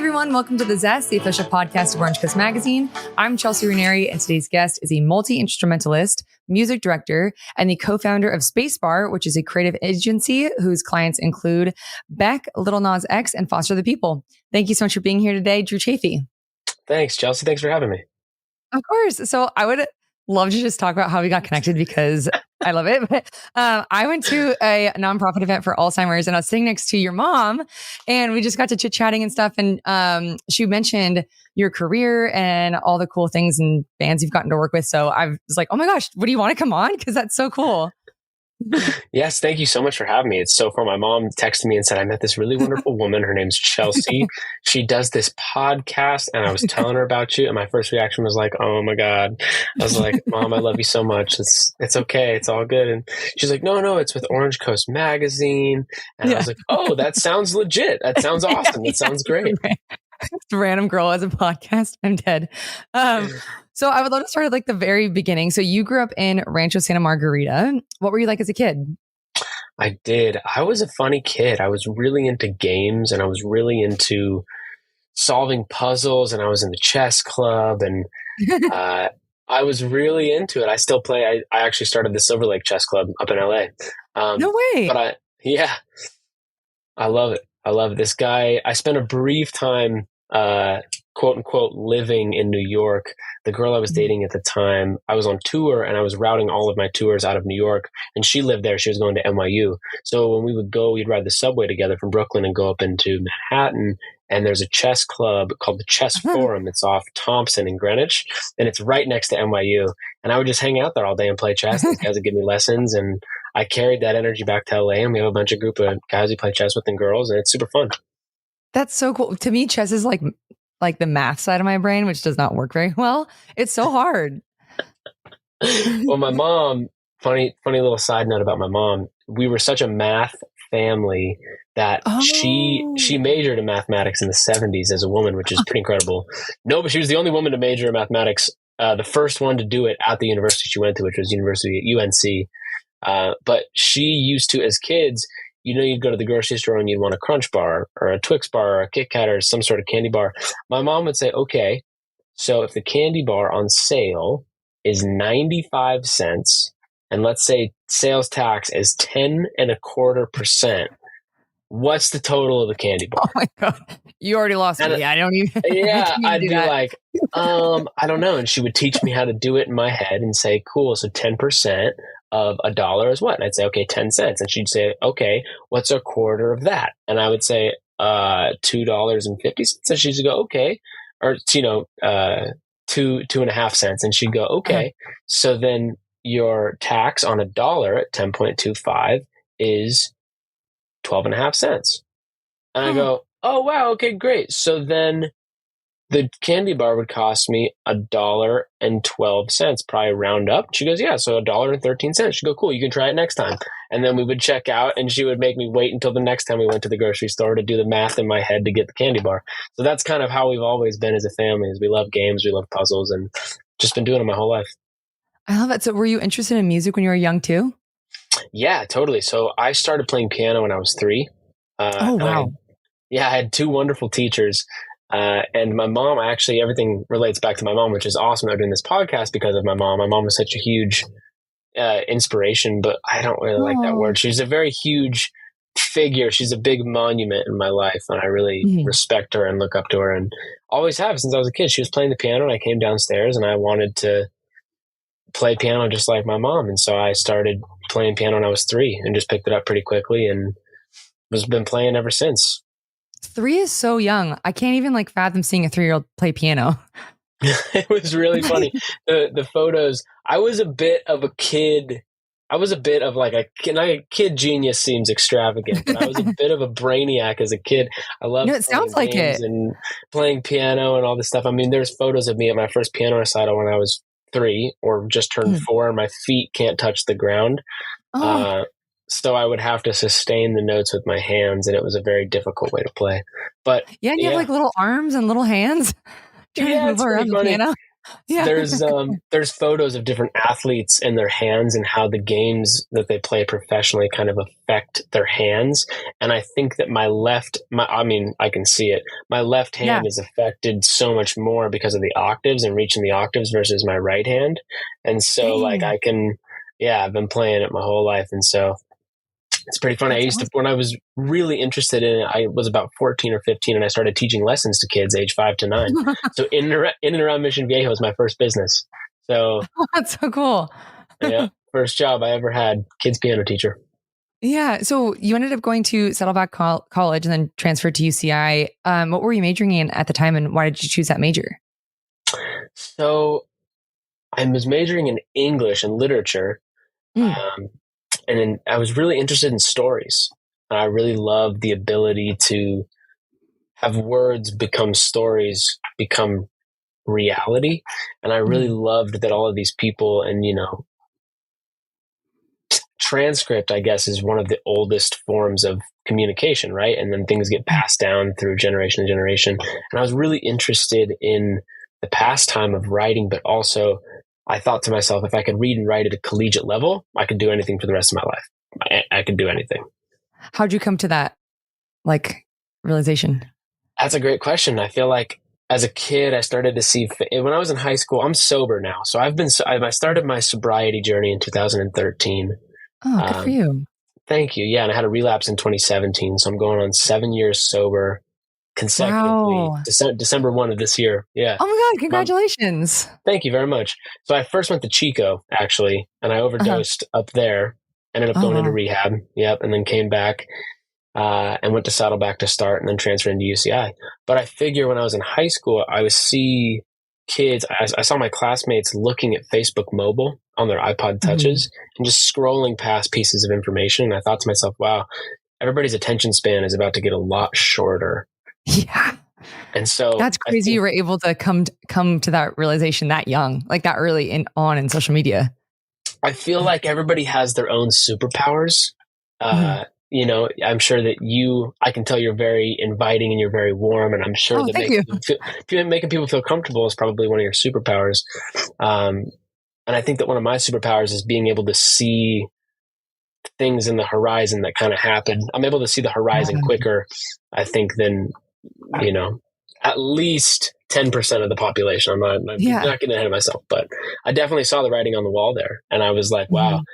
everyone, welcome to The Zest, the official podcast of Orange Coast Magazine. I'm Chelsea Ranieri, and today's guest is a multi-instrumentalist, music director, and the co-founder of Spacebar, which is a creative agency whose clients include Beck, Lil Nas X, and Foster the People. Thank you so much for being here today, Drew Chaffee. Thanks, Chelsea. Thanks for having me. Of course. So I would love to just talk about how we got connected because I love it. But I went to a nonprofit event for Alzheimer's and I was sitting next to your mom and we just got to chit chatting and stuff. And she mentioned your career and all the cool things and bands you've gotten to work with. So I was like, oh my gosh, what do you want to come on? Because that's so cool. Yes, thank you so much for having me. It's so fun. My mom texted me and said, I met this really wonderful woman. Her name's Chelsea. She does this podcast and I was telling her about you. And my first reaction was like, oh my God. I was like, Mom, I love you so much. It's okay. It's all good. And she's like, no, it's with Orange Coast Magazine. And I was like, oh, that sounds legit. That sounds awesome. That sounds great. Just a random girl as a podcast. I'm dead. So I would love to start at like the very beginning. So you grew up in Rancho Santa Margarita. What were you like as a kid? I did. I was a funny kid. I was really into games and I was really into solving puzzles and I was in the chess club and I was really into it. I still play. I actually started the Silver Lake Chess Club up in LA. No way. But I love it. I love this guy. I spent a brief time, quote unquote, living in New York. The girl I was dating at the time, I was on tour and I was routing all of my tours out of New York and she lived there. She was going to NYU. So when we would go, we'd ride the subway together from Brooklyn and go up into Manhattan. And there's a chess club called the Chess Forum. It's off Thompson in Greenwich and it's right next to NYU. And I would just hang out there all day and play chess. These guys would give me lessons and I carried that energy back to LA and we have a bunch of group of guys we play chess with and girls and it's super fun. That's so cool. To me, chess is like the math side of my brain, which does not work very well. It's so hard. Well, my mom, funny little side note about my mom. We were such a math family that she majored in mathematics in the 70s as a woman, which is pretty incredible. No, but she was the only woman to major in mathematics. The first one to do it at the university she went to, which was University at UNC. But she used to, as kids, you'd go to the grocery store and you'd want a Crunch Bar or a Twix Bar or a Kit Kat or some sort of candy bar. My mom would say, okay, so if the candy bar on sale is 95 cents and let's say sales tax is 10.25%, what's the total of the candy bar? Oh my God. You already lost me. I don't even. Yeah, I'd be like, I don't know. And she would teach me how to do it in my head and say, cool, so 10% of $1 is what? And I'd say, okay, 10 cents. And she'd say, okay, what's a quarter of that? And I would say, $2.50. And she'd go, okay. Or, 2.5 cents. And she'd go, okay. So then your tax on $1 at 10.25 is 12.5 cents. And I go, oh, wow. Okay, great. So then the candy bar would cost me $1.12, probably round up. She goes, yeah, so $1.13. She'd go, cool, you can try it next time. And then we would check out and she would make me wait until the next time we went to the grocery store to do the math in my head to get the candy bar. So that's kind of how we've always been as a family, is we love games, we love puzzles, and just been doing it my whole life. I love it. So were you interested in music when you were young too? Yeah, totally. So I started playing piano when I was 3. Oh, wow. I had 2 wonderful teachers. And my mom, actually, everything relates back to my mom, which is awesome. I'm doing this podcast because of my mom. My mom was such a huge inspiration, but I don't really like that word. She's a very huge figure. She's a big monument in my life, and I really respect her and look up to her, and always have since I was a kid. She was playing the piano, and I came downstairs, and I wanted to play piano just like my mom. And so I started playing piano when I was 3 and just picked it up pretty quickly and has been playing ever since. 3 is so young. I can't even fathom seeing a 3-year-old play piano. It was really funny. The photos, I was a bit of a kid. I was a bit of a kid genius seems extravagant, but I was a bit of a brainiac as a kid. I loved it sounds like it. And playing piano and all this stuff. I mean, there's photos of me at my first piano recital when I was 3 or just turned 4 and my feet can't touch the ground. So I would have to sustain the notes with my hands, and it was a very difficult way to play. But you have little arms and little hands trying to move around the piano. Yeah. There's photos of different athletes and their hands and how the games that they play professionally kind of affect their hands. And I think that I can see it. My left hand is affected so much more because of the octaves and reaching the octaves versus my right hand. And so like I've been playing it my whole life. And so it's pretty funny. That's I used to, when I was really interested in it, I was about 14 or 15 and I started teaching lessons to kids age 5 to 9. So in and around Mission Viejo was my first business. So that's so cool. Yeah. First job I ever had, kids piano teacher. Yeah. So you ended up going to Saddleback College and then transferred to UCI. What were you majoring in at the time and why did you choose that major? So I was majoring in English and literature. And then I was really interested in stories. I really loved the ability to have words become stories, become reality. And I really loved that all of these people and, transcript, I guess, is one of the oldest forms of communication, right? And then things get passed down through generation to generation. And I was really interested in the pastime of writing, but also I thought to myself, if I could read and write at a collegiate level, I could do anything for the rest of my life. I could do anything. How'd you come to that, realization? That's a great question. I feel like as a kid, I started to see, when I was in high school, I'm sober now. So I started my sobriety journey in 2013. Oh, good for you. Thank you. Yeah. And I had a relapse in 2017. So I'm going on 7 years sober consecutively. Wow. December 1 of this year. Yeah. Oh my God. Congratulations. Thank you very much. So I first went to Chico, actually, and I overdosed up there. Ended up going into rehab. Yep. And then came back and went to Saddleback to start and then transferred into UCI. But I figure when I was in high school, I would see kids. I saw my classmates looking at Facebook mobile on their iPod touches and just scrolling past pieces of information. And I thought to myself, wow, everybody's attention span is about to get a lot shorter. Yeah. And so that's crazy. You were able to come to that realization that young, like that early in social media. I feel like everybody has their own superpowers. I'm sure that I can tell you're very inviting and you're very warm. And I'm sure that making people feel comfortable is probably one of your superpowers. And I think that one of my superpowers is being able to see things in the horizon that kind of happen. I'm able to see the horizon quicker, I think, than, at least 10% of the population. I'm not getting ahead of myself, but I definitely saw the writing on the wall there. And I was like, wow,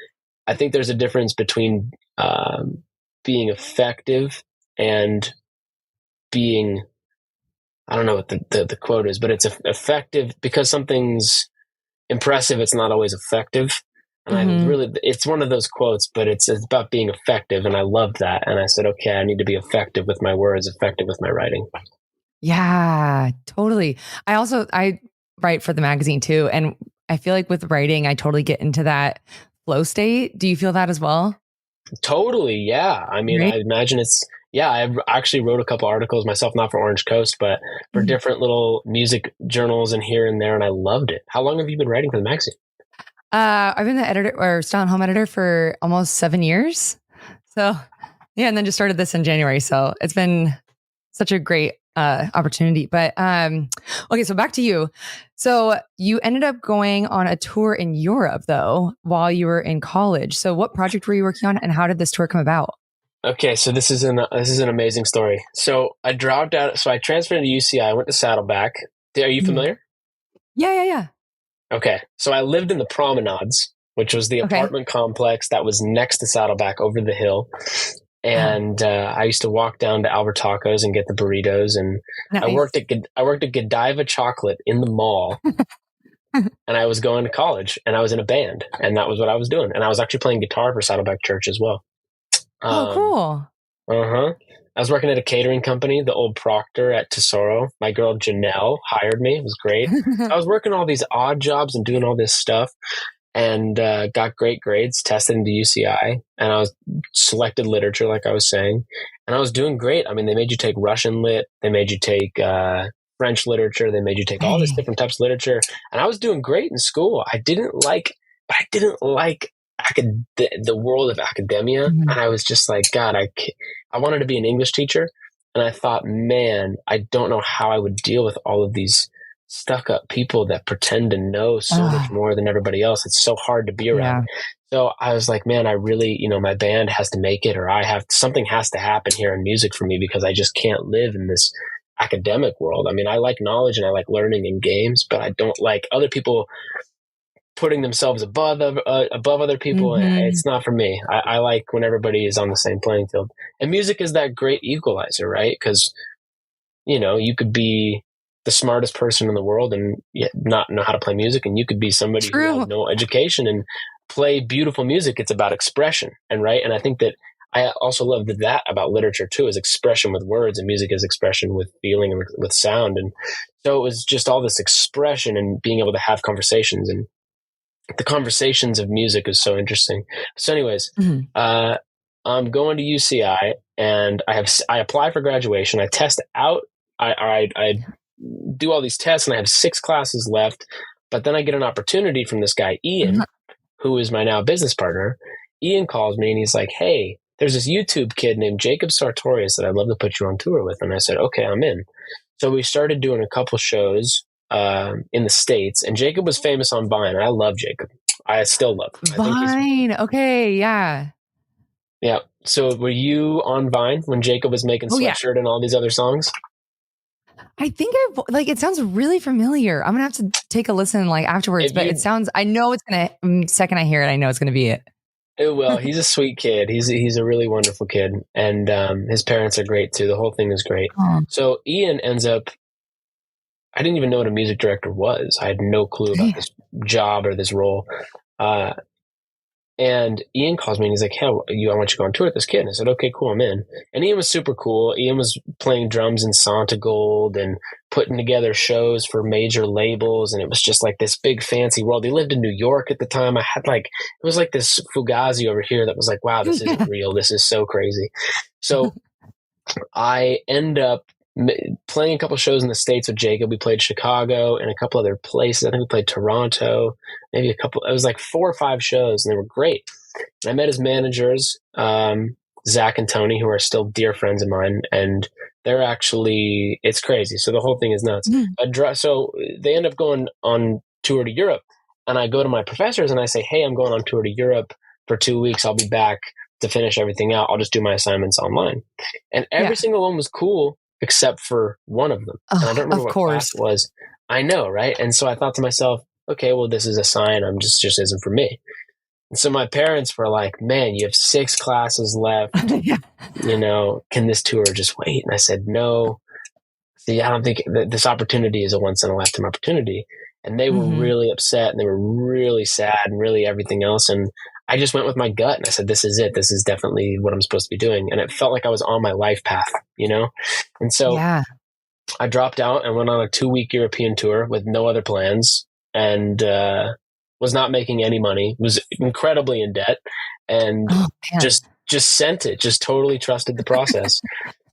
I think there's a difference between being effective and being, I don't know what the quote is, but it's effective because something's impressive. It's not always effective. And it's one of those quotes, but it's about being effective. And I loved that. And I said, okay, I need to be effective with my words, effective with my writing. Yeah, totally. I write for the magazine too. And I feel like with writing, I totally get into that flow state. Do you feel that as well? Totally. Yeah. I mean, right? I imagine I actually wrote a couple articles myself, not for Orange Coast, but for different little music journals and here and there. And I loved it. How long have you been writing for the magazine? I've been the editor or style and home editor for almost 7 years. So yeah. And then just started this in January. So it's been such a great opportunity. But okay, so back to you. So you ended up going on a tour in Europe though, while you were in college. So what project were you working on and how did this tour come about? Okay, so this is an amazing story. So I dropped out. So I transferred to UCI. I went to Saddleback. Are you familiar? Yeah. Okay, so I lived in the Promenades, which was the apartment complex that was next to Saddleback over the hill. And I used to walk down to Albert Tacos and get the burritos. And nice. I worked at Godiva Chocolate in the mall. And I was going to college and I was in a band. And that was what I was doing. And I was actually playing guitar for Saddleback Church as well. Cool. I was working at a catering company, the old Proctor at Tesoro. My girl Janelle hired me. It was great. I was working all these odd jobs and doing all this stuff. And got great grades, tested into UCI, and I was selected literature, like I was saying, and I was doing great. I mean, they made you take Russian lit, they made you take French literature, they made you take all this different types of literature, and I was doing great in school. I didn't like the world of academia, and I was just like, God, I wanted to be an English teacher, and I thought, man, I don't know how I would deal with all of these stuck up people that pretend to know so much more than everybody else. It's so hard to be around. So I was like, man, I really, my band has to make it, or something has to happen here in music for me, because I just can't live in this academic world. I mean, I like knowledge and I like learning in games, but I don't like other people putting themselves above other people. And it's not for me. I like when everybody is on the same playing field, and music is that great equalizer, right? Because, you could be the smartest person in the world and yet not know how to play music. And you could be somebody who has no education and play beautiful music. It's about expression. And I think that I also love that about literature too, is expression with words, and music is expression with feeling and with sound. And so it was just all this expression and being able to have conversations, and the conversations of music is so interesting. So anyways, I'm going to UCI, and I apply for graduation. I test out. I do all these tests, and I have 6 classes left, but then I get an opportunity from this guy, Ian, who is my now business partner. Ian calls me and he's like, hey, there's this YouTube kid named Jacob Sartorius that I'd love to put you on tour with. And I said, okay, I'm in. So we started doing a couple shows in the States, and Jacob was famous on Vine. And I love Jacob. I still love him. Vine. Okay. Yeah. Yeah. So were you on Vine when Jacob was making Sweatshirt and all these other songs? I think it sounds really familiar. I'm going to have to take a listen afterwards, but I know it's going to, second I hear it, I know it's going to be it. It will. He's a sweet kid. He's a really wonderful kid. And his parents are great too. The whole thing is great. So Ian ends up, I didn't even know what a music director was. I had no clue about this job or this role. And Ian calls me and he's like, hey, I want you to go on tour with this kid. And I said, okay, cool, I'm in. And Ian was super cool. Ian was playing drums in Santa Gold and putting together shows for major labels. And it was just like this big fancy world. He lived in New York at the time. I had it was like this Fugazi over here that was like, wow, this isn't real. This is so crazy. So I end up playing a couple shows in the States with Jacob. We played Chicago and a couple other places. I think we played Toronto, maybe it was like 4 or 5 shows, and they were great. And I met his managers, Zach and Tony, who are still dear friends of mine, and they're actually, it's crazy. So the whole thing is nuts. So they end up going on tour to Europe, and I go to my professors and I say, hey, I'm going on tour to Europe for 2 weeks. I'll be back to finish everything out. I'll just do my assignments online. And every single one was cool, except for one of them. And I don't remember what class it was. I know, right? And so I thought to myself, okay, well, this is a sign. I'm just isn't for me. And so my parents were like, man, you have 6 classes left. Can this tour just wait? And I said, no. See, I don't think this opportunity is a once in a lifetime opportunity. And they were really upset, and they were really sad, and really everything else. And I just went with my gut, and I said, this is it. This is definitely what I'm supposed to be doing. And it felt like I was on my life path, And so I dropped out and went on a 2-week European tour with no other plans, and was not making any money, was incredibly in debt, and just sent it, just totally trusted the process.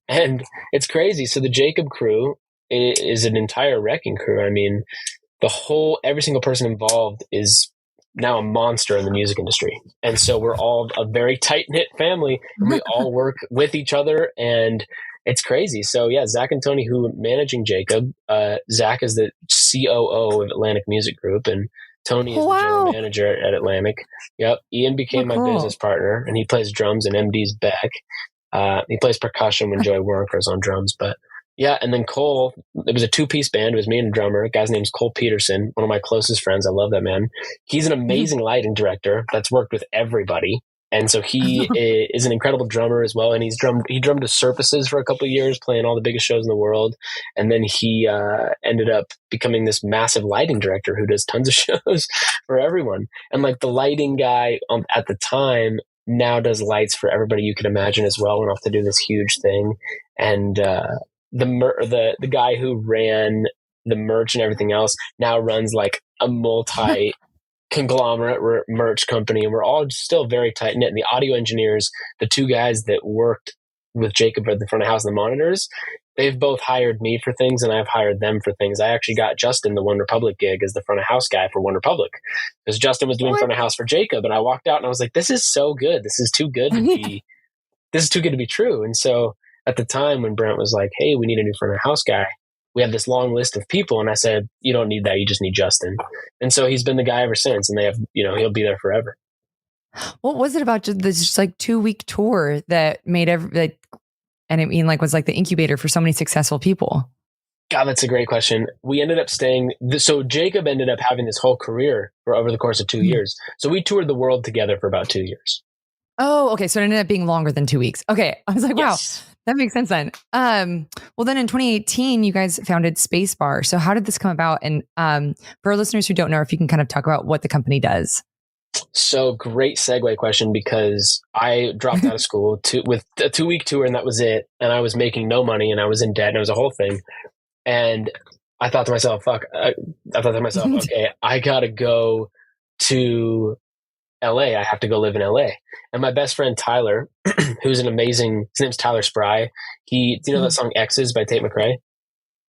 And it's crazy. So the Jacob crew is an entire wrecking crew. I mean, every single person involved is now a monster in the music industry. And so we're all a very tight-knit family, and we all work with each other, and it's crazy. So yeah, Zach and Tony, who are managing Jacob, Zach is the COO of Atlantic Music Group, and Tony is the general manager at Atlantic. Yep. Ian became my business partner, and he plays drums in MD's Beck. He plays percussion when Joey Warrenker's on drums, but yeah. And then Cole, it was a 2-piece band. It was me and a drummer. The guy's name's Cole Peterson, one of my closest friends. I love that man. He's an amazing lighting director that's worked with everybody. And so he is an incredible drummer as well. And he drummed to Surfaces for a couple of years, playing all the biggest shows in the world. And then he ended up becoming this massive lighting director who does tons of shows for everyone. And the lighting guy at the time now does lights for everybody you can imagine as well. Went off to do this huge thing. And the guy who ran the merch and everything else now runs a multi conglomerate merch company, and we're all still very tight knit. And the audio engineers, the 2 guys that worked with Jacob at the front of house and the monitors, they've both hired me for things, and I've hired them for things. I actually got Justin the OneRepublic gig as the front of house guy for OneRepublic, because Justin was doing front of house for Jacob, and I walked out and I was like, this is so good. This is too good to be. This is too good to be true. And so at the time when Brent was like, hey, we need a new front of house guy, we have this long list of people. And I said, you don't need that. You just need Justin. And so he's been the guy ever since. And they have, he'll be there forever. What was it about this just like 2-week tour that made and I mean, like, was like the incubator for so many successful people? God, that's a great question. We ended up so Jacob ended up having this whole career for over the course of 2 years. So we toured the world together for about 2 years. Oh, okay. So it ended up being longer than 2 weeks. Okay. I was like, yes. Wow, that makes sense then. Well, then in 2018, you guys founded Spacebar. So how did this come about? And for our listeners who don't know, if you can kind of talk about what the company does. So great segue question, because I dropped out of school with a 2-week tour, and that was it. And I was making no money, and I was in debt, and it was a whole thing. And I thought to myself, okay, I got to go to LA. I have to go live in LA. And my best friend, Tyler, who's his name's Tyler Spry. Do you know that song X's by Tate McRae?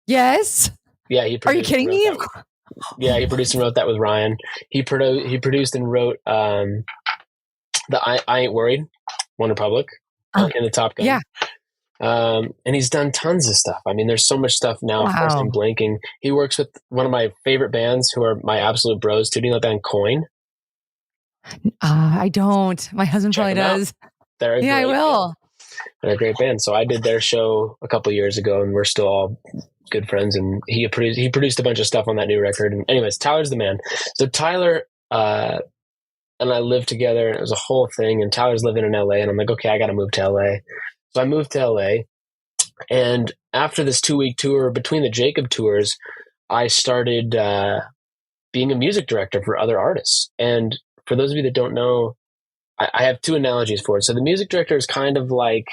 Yes. Yeah. Are you kidding me? Yeah. He produced and wrote that with Ryan. He produced and wrote, the I Ain't Worried, OneRepublic in the Top Gun. Yeah. And he's done tons of stuff. I mean, there's so much stuff now. Of course, I'm blanking. He works with one of my favorite bands who are my absolute bros too. Do you know that band Coin? I don't. My husband probably does. I will. They're a great band. So I did their show a couple of years ago, and we're still all good friends. And he produced a bunch of stuff on that new record. And anyways, Tyler's the man. So Tyler and I lived together, and it was a whole thing. And Tyler's living in LA, and I'm like, okay, I got to move to LA. So I moved to LA, and after this 2-week tour, between the Jacob tours, I started being a music director for other artists. And for those of you that don't know, I have 2 analogies for it. So the music director is kind of like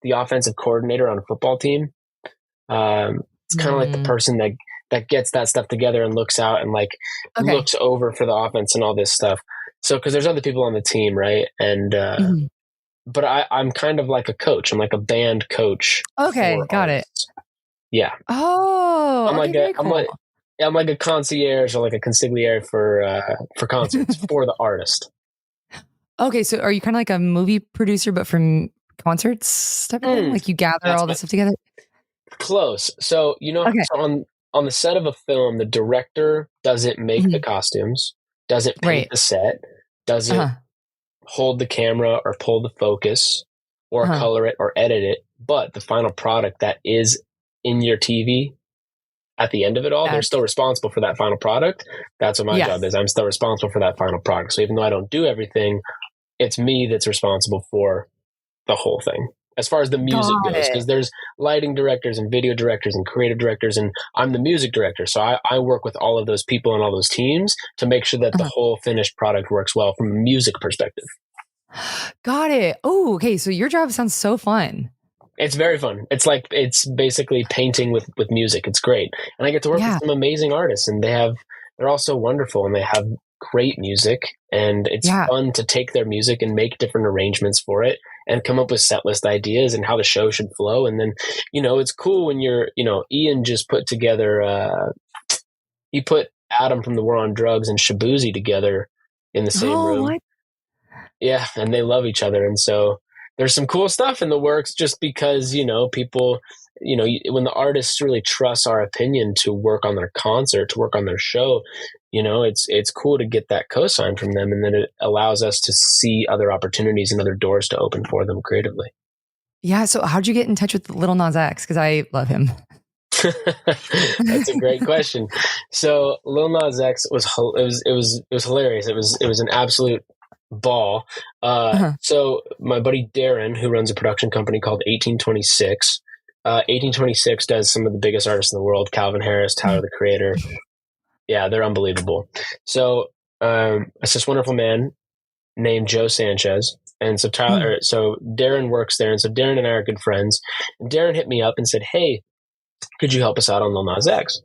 the offensive coordinator on a football team. It's kind of like the person that gets that stuff together and looks out and looks over for the offense and all this stuff. So, because there's other people on the team, right? And but I'm kind of like a coach. I'm like a band coach. Okay, got artists. It. Yeah. Oh, I'm like a concierge or like a consigliere for concerts for the artist. Okay, so are you kind of like a movie producer, but from concerts type of thing? Like you gather all this stuff together? Close. So, so on the set of a film, the director doesn't make the costumes, doesn't paint the set, doesn't hold the camera or pull the focus or color it or edit it. But the final product that is in your TV at the end of it all, they're still responsible for that final product. That's what my job is. I'm still responsible for that final product. So even though I don't do everything, it's me that's responsible for the whole thing as far as the music goes, because there's lighting directors and video directors and creative directors, and I'm the music director. So I work with all of those people and all those teams to make sure that the whole finished product works well from a music perspective. Got it. Oh, okay. So your job sounds so fun. It's very fun. It's basically painting with music. It's great. And I get to work with some amazing artists, and they're all so wonderful, and they have great music, and it's fun to take their music and make different arrangements for it and come up with set list ideas and how the show should flow. And then, it's cool when Ian just put together, he put Adam from the War on Drugs and Shabuzi together in the same room. What? Yeah. And they love each other. And so there's some cool stuff in the works just because, people, when the artists really trust our opinion to work on their concert, to work on their show, it's cool to get that cosign from them. And then it allows us to see other opportunities and other doors to open for them creatively. Yeah. So how'd you get in touch with Lil Nas X? Because I love him. That's a great question. So Lil Nas X was hilarious. It was an absolute ball. So my buddy Darren, who runs a production company called 1826, 1826 does some of the biggest artists in the world: Calvin Harris, Tyler the Creator. Yeah, they're unbelievable. So it's this wonderful man named Joe Sanchez. And so so Darren works there. And so Darren and I are good friends. And Darren hit me up and said, hey, could you help us out on Lil Nas X?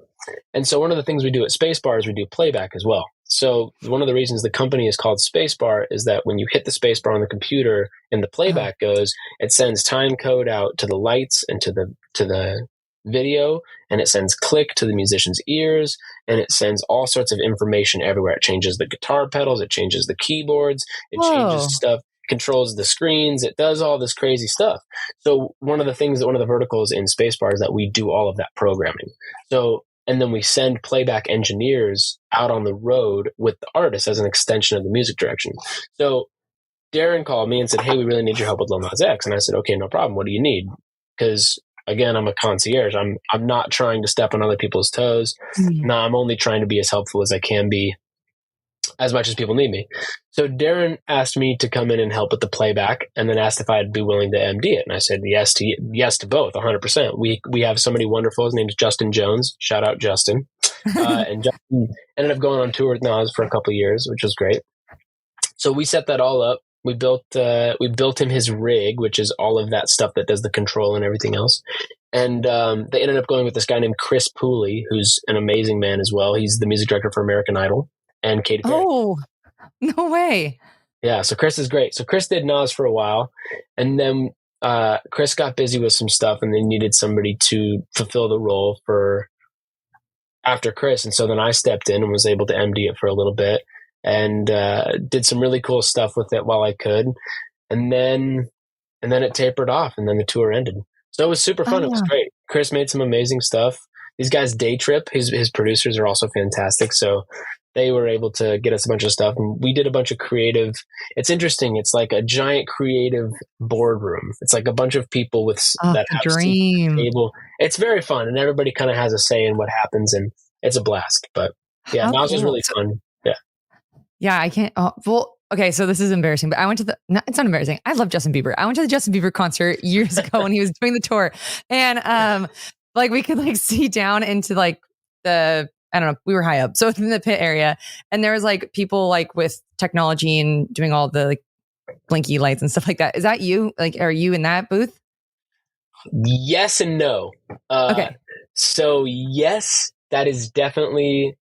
And so one of the things we do at Spacebar is we do playback as well. So one of the reasons the company is called Spacebar is that when you hit the spacebar on the computer and the playback goes, it sends time code out to the lights and to the video, and it sends click to the musician's ears, and it sends all sorts of information everywhere. It changes the guitar pedals, it changes the keyboards, it changes stuff. controls the screens. It does all this crazy stuff. So one of the verticals in Spacebar is that we do all of that programming. So, and then we send playback engineers out on the road with the artist as an extension of the music direction. So Darren called me and said, "Hey, we really need your help with Lil Nas X." And I said, "Okay, no problem. What do you need?" Because again, I'm a concierge. I'm not trying to step on other people's toes. No, I'm only trying to be as helpful as I can be, as much as people need me. So Darren asked me to come in and help with the playback, and then asked if I'd be willing to MD it. And I said yes to both, 100%. We have somebody wonderful. His name is Justin Jones. Shout out Justin. And Justin ended up going on tour with Nas for a couple of years, which was great. So we set that all up. We built him his rig, which is all of that stuff that does the control and everything else. And they ended up going with this guy named Chris Pooley, who's an amazing man as well. He's the music director for American Idol and Katy Perry. Oh, no way. Yeah, so Chris is great. So Chris did Nas for a while, and then Chris got busy with some stuff, and they needed somebody to fulfill the role for after Chris. And so then I stepped in and was able to MD it for a little bit, and did some really cool stuff with it while I could. And then it tapered off, and then the tour ended. So it was super fun. It was great. Chris made some amazing stuff. These guys, Day Trip, his producers are also fantastic. So they were able to get us a bunch of stuff, and we did a bunch of creative. It's interesting. It's like a giant creative boardroom. It's like a bunch of people with that have dream table. It's very fun, and everybody kind of has a say in what happens, and it's a blast. But yeah, Nas was really fun. Yeah. Yeah, I can't. Oh, well, okay, so this is embarrassing, but I went to it's not embarrassing. I love Justin Bieber. I went to the Justin Bieber concert years ago when he was doing the tour, and like we could like see down into like the, I don't know, we were high up, so it's in the pit area, and there was like people like with technology and doing all the like blinky lights and stuff like that. Is that you? Like, are you in that booth? Yes and no. Okay. So yes, that is definitely.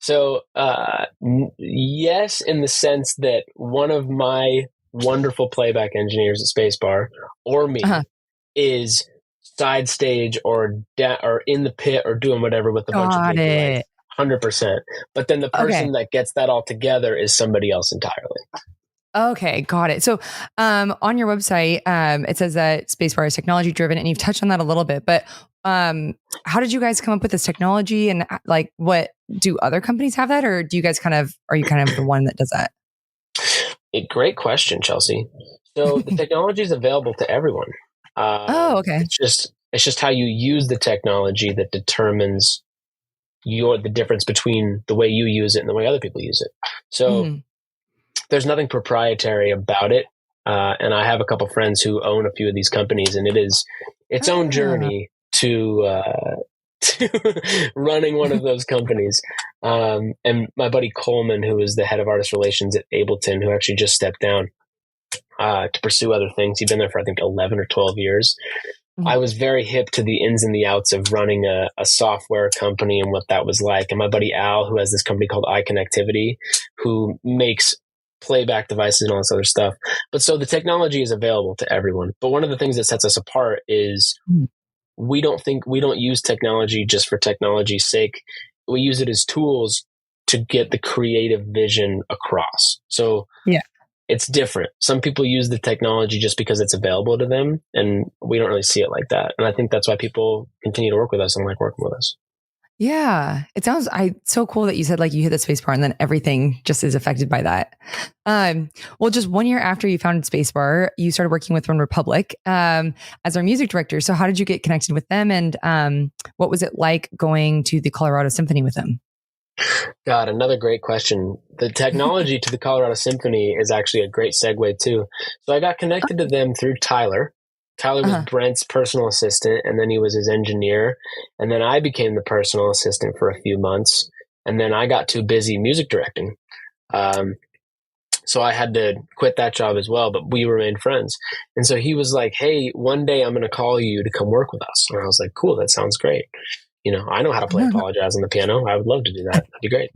So, yes, in the sense that one of my wonderful playback engineers at Spacebar, or me, is side stage or in the pit or doing whatever with a bunch of people. Like, 100%. But then the person that gets that all together is somebody else entirely. Okay, got it. So on your website, it says that Spacebar is technology driven, and you've touched on that a little bit, but how did you guys come up with this technology, and like what do other companies have that, or do you guys are you kind of the one that does that? Great question, Chelsea. So the technology is available to everyone. Okay. It's just how you use the technology that determines the difference between the way you use it and the way other people use it. So there's nothing proprietary about it. And I have a couple friends who own a few of these companies, and it is its own journey to running one of those companies. And my buddy Coleman, who is the head of artist relations at Ableton, who actually just stepped down to pursue other things. He'd been there for, I think, 11 or 12 years. I was very hip to the ins and the outs of running a software company and what that was like. And my buddy Al, who has this company called iConnectivity, who makes playback devices and all this other stuff. But so the technology is available to everyone. But one of the things that sets us apart is we don't use technology just for technology's sake. We use it as tools to get the creative vision across. So it's different. Some people use the technology just because it's available to them, and we don't really see it like that. And I think that's why people continue to work with us and like working with us. Yeah, it sounds so cool that you said like you hit the Spacebar and then everything just is affected by that. Well, just 1 year after you founded Spacebar, you started working with OneRepublic as our music director. So how did you get connected with them, and what was it like going to the Colorado Symphony with them? God, another great question. The technology to the Colorado Symphony is actually a great segue too. So I got connected to them through Tyler. Tyler was Brent's personal assistant, and then he was his engineer. And then I became the personal assistant for a few months. And then I got too busy music directing. So I had to quit that job as well, but we remained friends. And so he was like, "Hey, one day I'm going to call you to come work with us." And I was like, "Cool, that sounds great. You know, I know how to play Apologize on the piano. I would love to do that. That'd be great."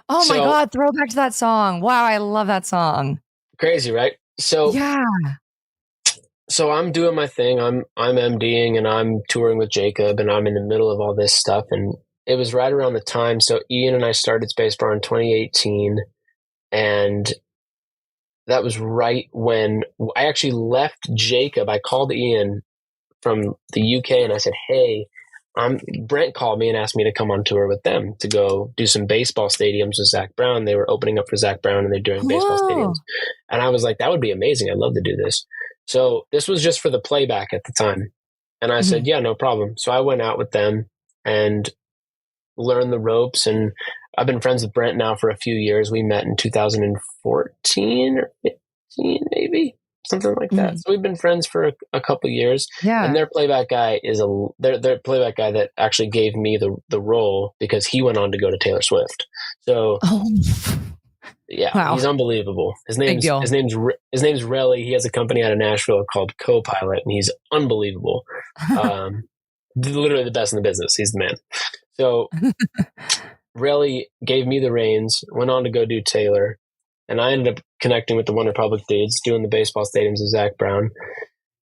Oh my God, throwback to that song. Wow, I love that song. Crazy, right? So yeah. So I'm doing my thing. I'm MDing and I'm touring with Jacob, and I'm in the middle of all this stuff. And it was right around the time. So Ian and I started Spacebar in 2018, and that was right when I actually left Jacob. I called Ian from the UK and I said, hey, Brent called me and asked me to come on tour with them to go do some baseball stadiums with Zach Brown. They were opening up for Zach Brown and they're doing baseball stadiums. And I was like, that would be amazing. I'd love to do this. So this was just for the playback at the time. And I said, yeah, no problem. So I went out with them and learned the ropes. And I've been friends with Brent now for a few years. We met in 2014 or 15, maybe. Something like that. So we've been friends for a couple of years. Yeah. And their playback guy is their playback guy that actually gave me the role because he went on to go to Taylor Swift. So yeah, wow. He's unbelievable. His name's Relly. He has a company out of Nashville called Copilot, and he's unbelievable. Literally the best in the business. He's the man. So Relly gave me the reins, went on to go do Taylor. And I ended up connecting with the OneRepublic dudes, doing the baseball stadiums with Zach Brown.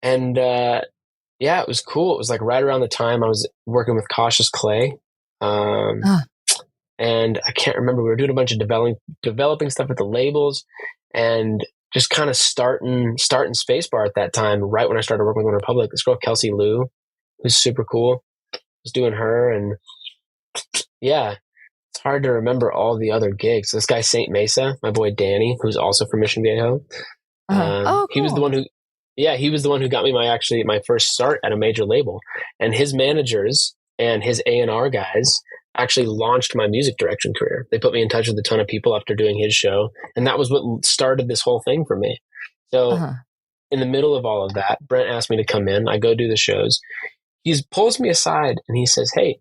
And yeah, it was cool. It was like right around the time I was working with Cautious Clay. And I can't remember. We were doing a bunch of developing stuff with the labels and just kind of starting Spacebar at that time, right when I started working with OneRepublic. This girl, Kelsey Lou, who's super cool, was doing her. And yeah. It's hard to remember all the other gigs. This guy, Saint Mesa, my boy Danny, who's also from Mission Viejo. Cool. He was the one who got me my first start at a major label. And his managers and his A&R guys actually launched my music direction career. They put me in touch with a ton of people after doing his show. And that was what started this whole thing for me. So in the middle of all of that, Brent asked me to come in. I go do the shows. He pulls me aside and he says, hey,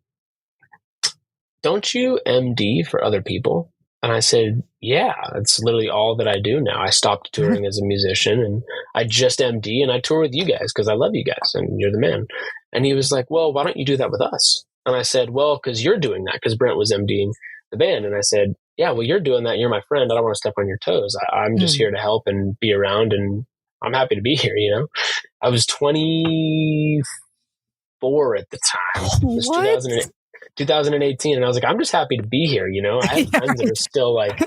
don't you MD for other people? And I said, yeah, that's literally all that I do now. I stopped touring as a musician and I just MD and I tour with you guys because I love you guys and you're the man. And he was like, well, why don't you do that with us? And I said, well, because you're doing that because Brent was MDing the band. And I said, yeah, well, you're doing that. You're my friend. I don't want to step on your toes. I'm just here to help and be around and I'm happy to be here. You know, I was 24 at the time. It was 2018. And I was like, I'm just happy to be here. You know, I have friends that are still like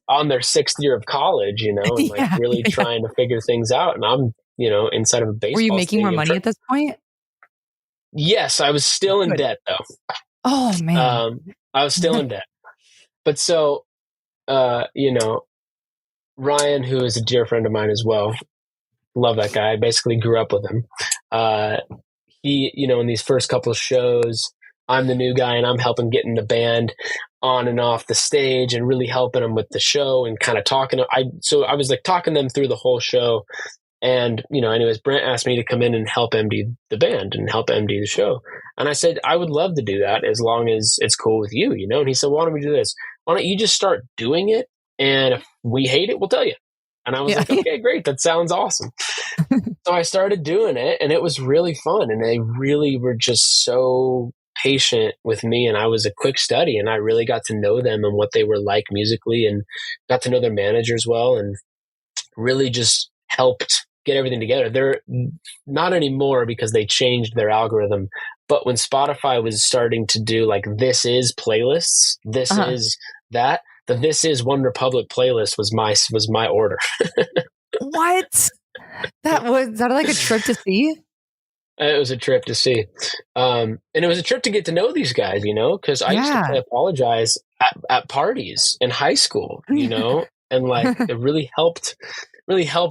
on their 6th year of college, you know, and like really trying to figure things out. And I'm, you know, inside of a baseball. Were you making more money at this point? Yes, I was still in debt though. Oh man. I was still in debt. But so, you know, Ryan, who is a dear friend of mine as well, love that guy. I basically grew up with him. He, you know, in these first couple of shows, I'm the new guy and I'm helping getting the band on and off the stage and really helping them with the show and kind of talking. So I was like talking them through the whole show. And, you know, anyways, Brent asked me to come in and help MD the band and help MD the show. And I said, I would love to do that as long as it's cool with you, you know? And he said, why don't we do this? Why don't you just start doing it? And if we hate it, we'll tell you. And I was like, okay, great. That sounds awesome. So I started doing it and it was really fun. And they really were just so patient with me. And I was a quick study and I really got to know them and what they were like musically and got to know their managers well and really just helped get everything together. They're not anymore because they changed their algorithm. But when Spotify was starting to do like this is playlists, this is that, the This Is OneRepublic playlist was my order. What? That like a trip to see? It was a trip to see. And it was a trip to get to know these guys, you know, because I used to play Apologize at parties in high school, you know, and like it really helped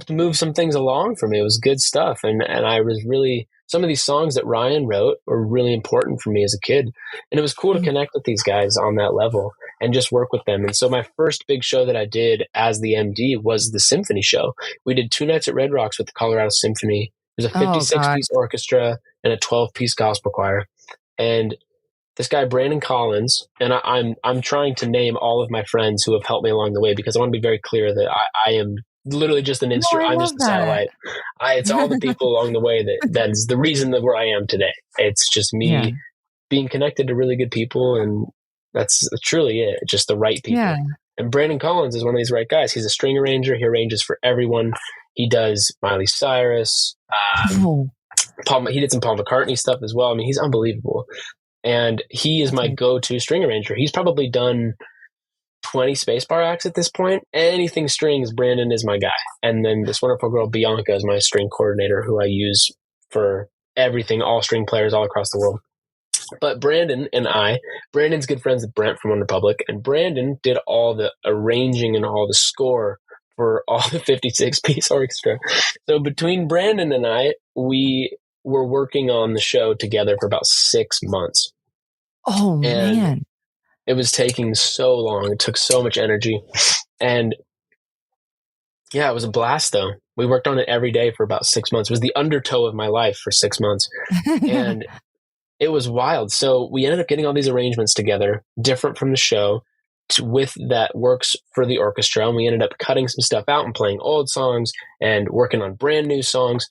move some things along for me. It was good stuff. And I was really, some of these songs that Ryan wrote were really important for me as a kid. And it was cool to connect with these guys on that level and just work with them. And so my first big show that I did as the MD was the symphony show. We did 2 nights at Red Rocks with the Colorado Symphony. There's a 56-piece orchestra and a 12-piece gospel choir. And this guy, Brandon Collins, and I'm trying to name all of my friends who have helped me along the way because I want to be very clear that I am literally just an instrument. I'm just a satellite. It's all the people along the way that is the reason that where I am today. It's just me being connected to really good people, and that's truly it. Just the right people. Yeah. And Brandon Collins is one of these right guys. He's a string arranger. He arranges for everyone. He does Miley Cyrus. He did some Paul McCartney stuff as well. I mean, he's unbelievable. And he is my go-to string arranger. He's probably done 20 Spacebar acts at this point. Anything strings, Brandon is my guy. And then this wonderful girl, Bianca, is my string coordinator who I use for everything, all string players all across the world. But Brandon's good friends with Brent from OneRepublic, and Brandon did all the arranging and all the score for all the 56-piece orchestra. So between Brandon and I, we were working on the show together for about 6 months. Oh, man. It was taking so long. It took so much energy. And yeah, it was a blast, though. We worked on it every day for about 6 months. It was the undertow of my life for 6 months. And it was wild. So we ended up getting all these arrangements together, different from the show, with that works for the orchestra. And we ended up cutting some stuff out and playing old songs and working on brand new songs.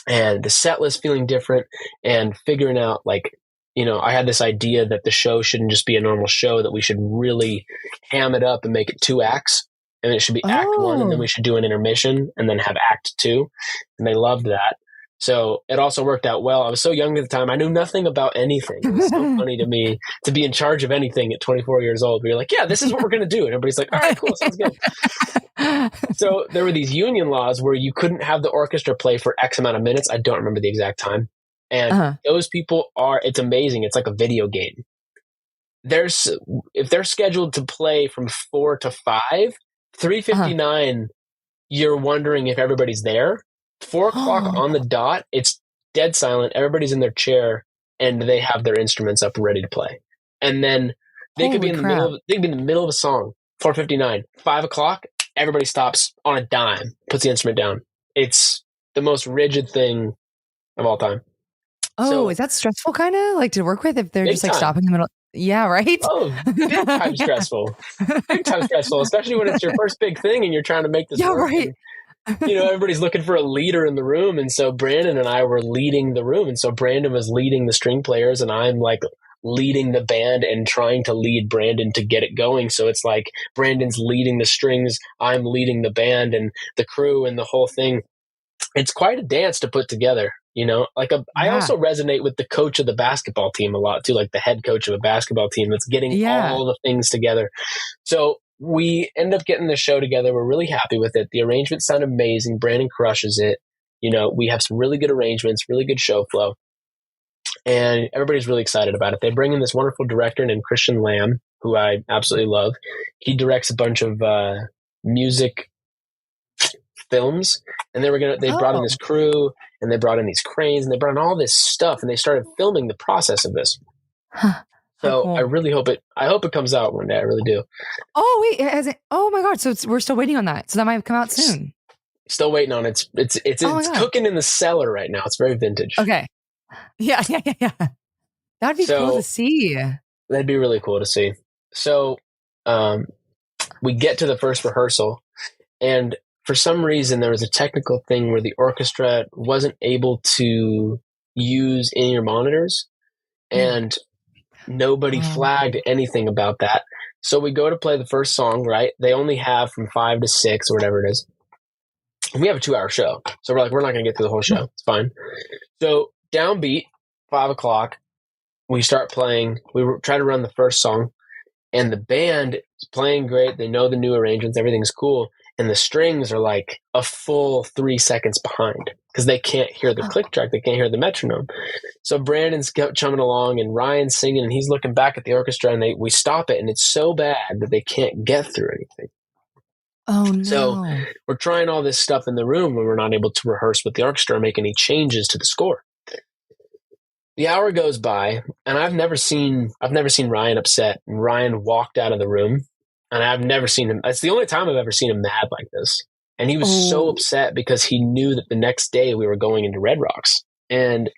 And the set list feeling different and figuring out, like, you know, I had this idea that the show shouldn't just be a normal show, that we should really ham it up and make it 2 acts. And it should be act 1, and then we should do an intermission and then have act 2. And they loved that. So it also worked out well. I was so young at the time. I knew nothing about anything. It was so funny to me to be in charge of anything at 24 years old. We were like, yeah, this is what we're going to do. And everybody's like, all right, cool. Sounds good. So there were these union laws where you couldn't have the orchestra play for X amount of minutes. I don't remember the exact time. And those people it's amazing. It's like a video game. If they're scheduled to play from 4 to 5, 3:59, you're wondering if everybody's there. 4 o'clock on the dot, it's dead silent. Everybody's in their chair and they have their instruments up ready to play. And then they could be in the middle of a song. 4:59, 5 o'clock, everybody stops on a dime, puts the instrument down. It's the most rigid thing of all time. Oh, so, is that stressful kind of like to work with if they're just like stopping in the middle? Yeah, right? Oh, big time stressful. Big time stressful, especially when it's your first big thing and you're trying to make this work. Right. And, you know, everybody's looking for a leader in the room. And so Brandon and I were leading the room. And so Brandon was leading the string players and I'm like leading the band and trying to lead Brandon to get it going. So it's like Brandon's leading the strings, I'm leading the band and the crew and the whole thing. It's quite a dance to put together, you know, like I also resonate with the coach of the basketball team a lot too, like the head coach of a basketball team that's getting all the things together. So we end up getting the show together. We're really happy with it. The arrangements sound amazing. Brandon crushes it. You know, we have some really good arrangements, really good show flow. And everybody's really excited about it. They bring in this wonderful director named Christian Lamb, who I absolutely love. He directs a bunch of music films. And they brought in this crew and they brought in these cranes and they brought in all this stuff and they started filming the process of this. So cool. I really hope it comes out one day. I really do. Oh, wait. Oh my God. So we're still waiting on that. So that might come out soon. Still waiting on it. It's cooking in the cellar right now. It's very vintage. Okay. Yeah. That'd be cool to see. That'd be really cool to see. So we get to the first rehearsal and for some reason there was a technical thing where the orchestra wasn't able to use in-ear monitors and nobody flagged anything about that. So we go to play the first song, right? They only have from 5 to 6 or whatever it is. And we have a 2-hour show. So we're like, we're not going to get through the whole show. It's fine. So downbeat, 5 o'clock, we start playing. We try to run the first song and the band is playing great. They know the new arrangements. Everything's cool. And the strings are like a full 3 seconds behind because they can't hear the click track. They can't hear the metronome. So Brandon's chumming along and Ryan's singing and he's looking back at the orchestra and we stop it and it's so bad that they can't get through anything. Oh, no. So we're trying all this stuff in the room and we're not able to rehearse with the orchestra or make any changes to the score. The hour goes by and I've never seen Ryan upset. And Ryan walked out of the room. And I've never seen him. It's the only time I've ever seen him mad like this. And he was so upset because he knew that the next day we were going into Red Rocks. And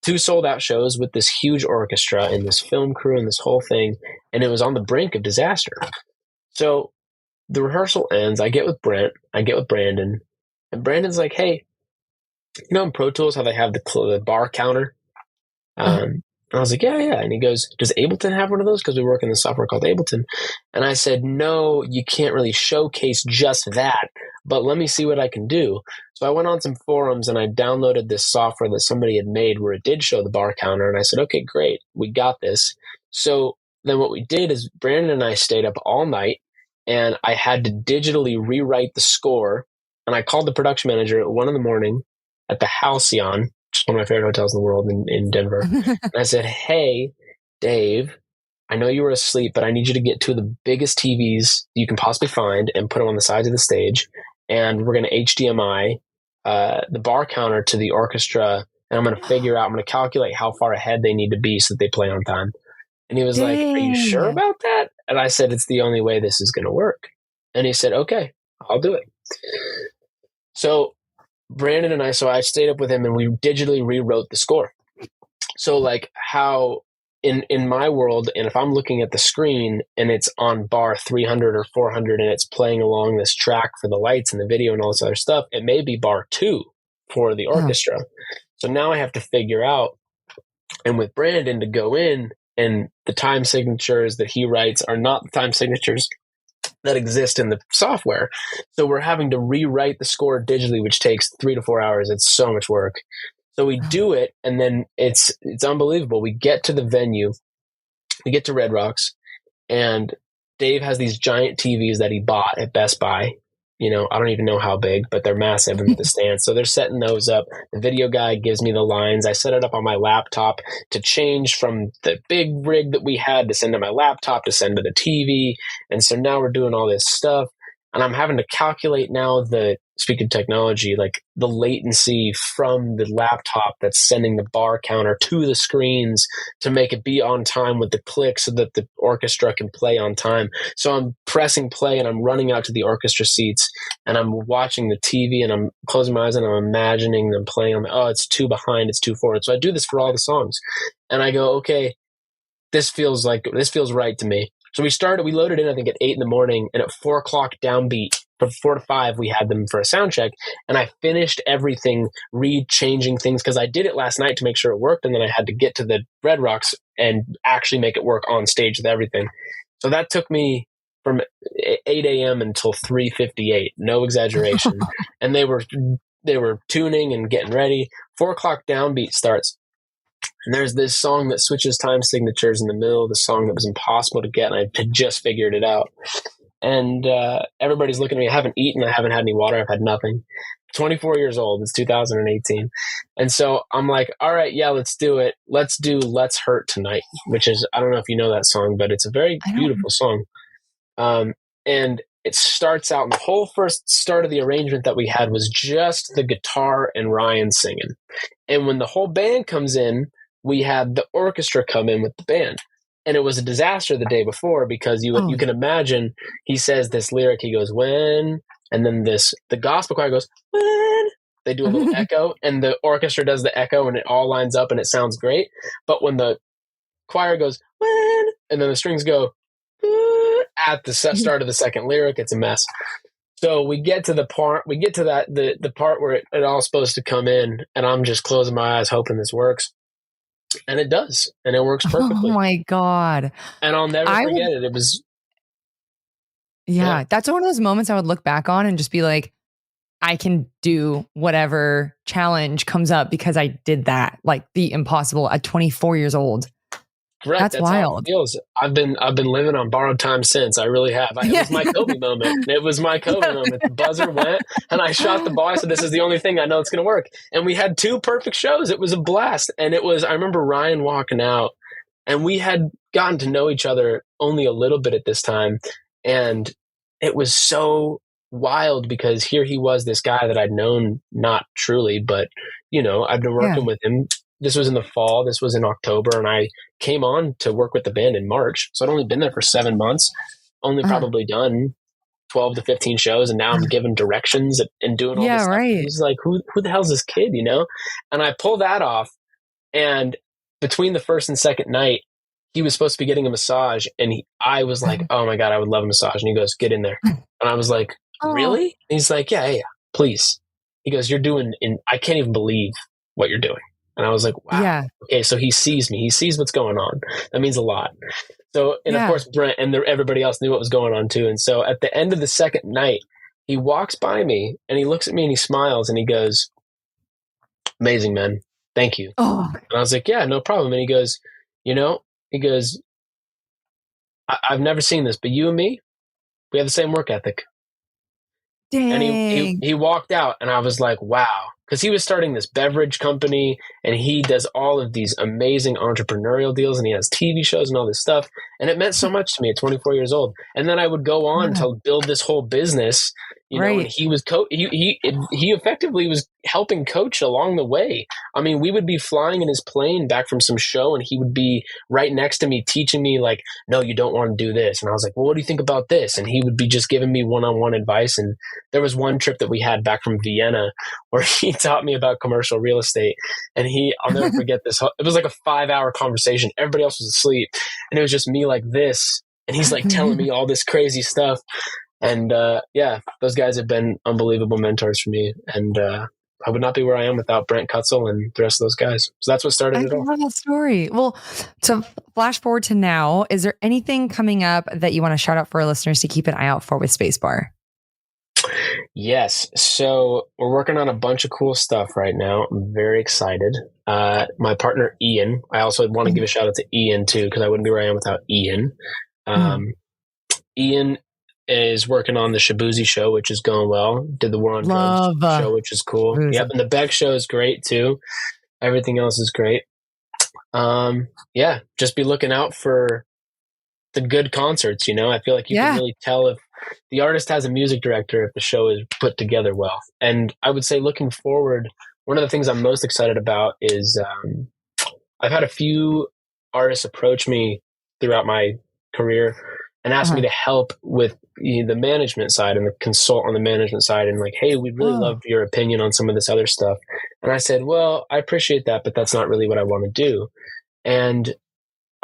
2 sold-out shows with this huge orchestra and this film crew and this whole thing. And it was on the brink of disaster. So the rehearsal ends. I get with Brent. I get with Brandon. And Brandon's like, hey, you know in Pro Tools how they have the bar counter? And I was like, yeah. And he goes, does Ableton have one of those? Because we work in the software called Ableton. And I said, no, you can't really showcase just that, but let me see what I can do. So I went on some forums and I downloaded this software that somebody had made where it did show the bar counter. And I said, okay, great. We got this. So then what we did is Brandon and I stayed up all night, and I had to digitally rewrite the score. And I called the production manager at 1 a.m. at the Halcyon, which is one of my favorite hotels in the world in Denver. And I said, "Hey, Dave, I know you were asleep, but I need you to get two of the biggest TVs you can possibly find and put them on the sides of the stage. And we're going to HDMI the bar counter to the orchestra. And I'm going to I'm going to calculate how far ahead they need to be so that they play on time." And he was like, "Are you sure about that?" And I said, "It's the only way this is going to work." And he said, "Okay, I'll do it." So Brandon and I stayed up with him and we digitally rewrote the score. So like how in my world, and if I'm looking at the screen and it's on bar 300 or 400 and it's playing along this track for the lights and the video and all this other stuff, it may be bar 2 for the orchestra. So now I have to figure out, and with Brandon to go in, and the time signatures that he writes are not the time signatures that exist in the software. So we're having to rewrite the score digitally, which takes 3 to 4 hours. It's so much work. So we do it, and then it's unbelievable. We get to the venue, we get to Red Rocks, and Dave has these giant TVs that he bought at Best Buy. You know, I don't even know how big, but they're massive in the stands. So they're setting those up. The video guy gives me the lines. I set it up on my laptop to change from the big rig that we had to send to my laptop to send to the TV. And so now we're doing all this stuff. And I'm having to calculate now speaking of technology, like the latency from the laptop that's sending the bar counter to the screens to make it be on time with the click so that the orchestra can play on time. So I'm pressing play and I'm running out to the orchestra seats and I'm watching the TV and I'm closing my eyes and I'm imagining them playing. I'm like, oh, it's 2 behind, it's 2 forward. So I do this for all the songs. And I go, okay, this feels right to me. So we loaded in, I think, at 8 a.m. and at 4 o'clock downbeat, from 4 to 5, we had them for a sound check. And I finished everything, changing things, because I did it last night to make sure it worked. And then I had to get to the Red Rocks and actually make it work on stage with everything. So that took me from 8 a.m. until 3:58, no exaggeration. And they were tuning and getting ready. 4 o'clock downbeat starts. And there's this song that switches time signatures in the middle of the song that was impossible to get, and I had just figured it out. And everybody's looking at me. I haven't eaten. I haven't had any water. I've had nothing. 24 years old. It's 2018. And so I'm like, all right, yeah, let's do it. Let's do Let's Hurt Tonight, which is, I don't know if you know that song, but it's a very beautiful song. And it starts out, and the whole first start of the arrangement that we had was just the guitar and Ryan singing. And when the whole band comes in, we had the orchestra come in with the band. And it was a disaster the day before because you can imagine, he says this lyric, he goes, when, and then the gospel choir goes, when, they do a little echo, and the orchestra does the echo, and it all lines up and it sounds great. But when the choir goes, when, and then the strings go, at the start of the second lyric, it's a mess. So we get to the part where it all's supposed to come in, and I'm just closing my eyes hoping this works. And it does. And it works perfectly. Oh my God. And I'll never forget it. It was. Yeah. That's one of those moments I would look back on and just be like, I can do whatever challenge comes up because I did that. Like the impossible at 24 years old. Correct. That's wild. How it feels. I've been living on borrowed time since. I really have. It was my Kobe moment. It was my Kobe moment. The buzzer went and I shot the ball. I said, this is the only thing I know it's going to work. And we had 2 perfect shows. It was a blast. And I remember Ryan walking out, and we had gotten to know each other only a little bit at this time. And it was so wild because here he was, this guy that I'd known, not truly, but I've been working with him. This was in the fall. This was in October. And I came on to work with the band in March. So I'd only been there for 7 months, only probably done 12 to 15 shows. And now I'm giving directions and doing all this stuff. Right. He's like, who the hell's this kid, And I pull that off. And between the first and second night, he was supposed to be getting a massage. And I was like, oh my God, I would love a massage. And he goes, get in there. And I was like, really? And he's like, yeah, please. He goes, I can't even believe what you're doing. And I was like, wow. Yeah. Okay, so he sees me. He sees what's going on. That means a lot. So, and of course, Brent and everybody else knew what was going on too. And so at the end of the second night, he walks by me and he looks at me and he smiles and he goes, amazing, man. Thank you. Oh. And I was like, yeah, no problem. And he goes, I've never seen this, but you and me, we have the same work ethic. Dang. And he walked out, and I was like, wow. Because he was starting this beverage company, and he does all of these amazing entrepreneurial deals, and he has TV shows and all this stuff. And it meant so much to me at 24 years old. And then I would go on to build this whole business, you know, and he was he effectively was helping coach along the way. I mean, we would be flying in his plane back from some show, and he would be right next to me teaching me like, no, you don't want to do this. And I was like, well, what do you think about this? And he would be just giving me one-on-one advice. And there was one trip that we had back from Vienna where he taught me about commercial real estate. And I'll never forget this. It was like a 5-hour conversation. Everybody else was asleep. And it was just me like this. And he's like telling me all this crazy stuff. And those guys have been unbelievable mentors for me. And I would not be where I am without Brent Kutzel and the rest of those guys. So that's what started it all. I love that story. Well, to flash forward to now, is there anything coming up that you want to shout out for our listeners to keep an eye out for with Spacebar? Yes. So we're working on a bunch of cool stuff right now. I'm very excited. My partner, Ian, I also want to give a shout out to Ian too, because I wouldn't be where I am without Ian. Ian is working on the Shabuzi show, which is going well. Did the War on Drugs show, which is cool. Shabuzi. Yep. And the Beck show is great too. Everything else is great. Just be looking out for the good concerts. You know, I feel like you can really tell if the artist has a music director, if the show is put together well. And I would say looking forward, one of the things I'm most excited about is I've had a few artists approach me throughout my career and ask me to help with the management side and the consult on the management side, and like, hey, we'd really love your opinion on some of this other stuff. And I said, well, I appreciate that, but that's not really what I want to do. And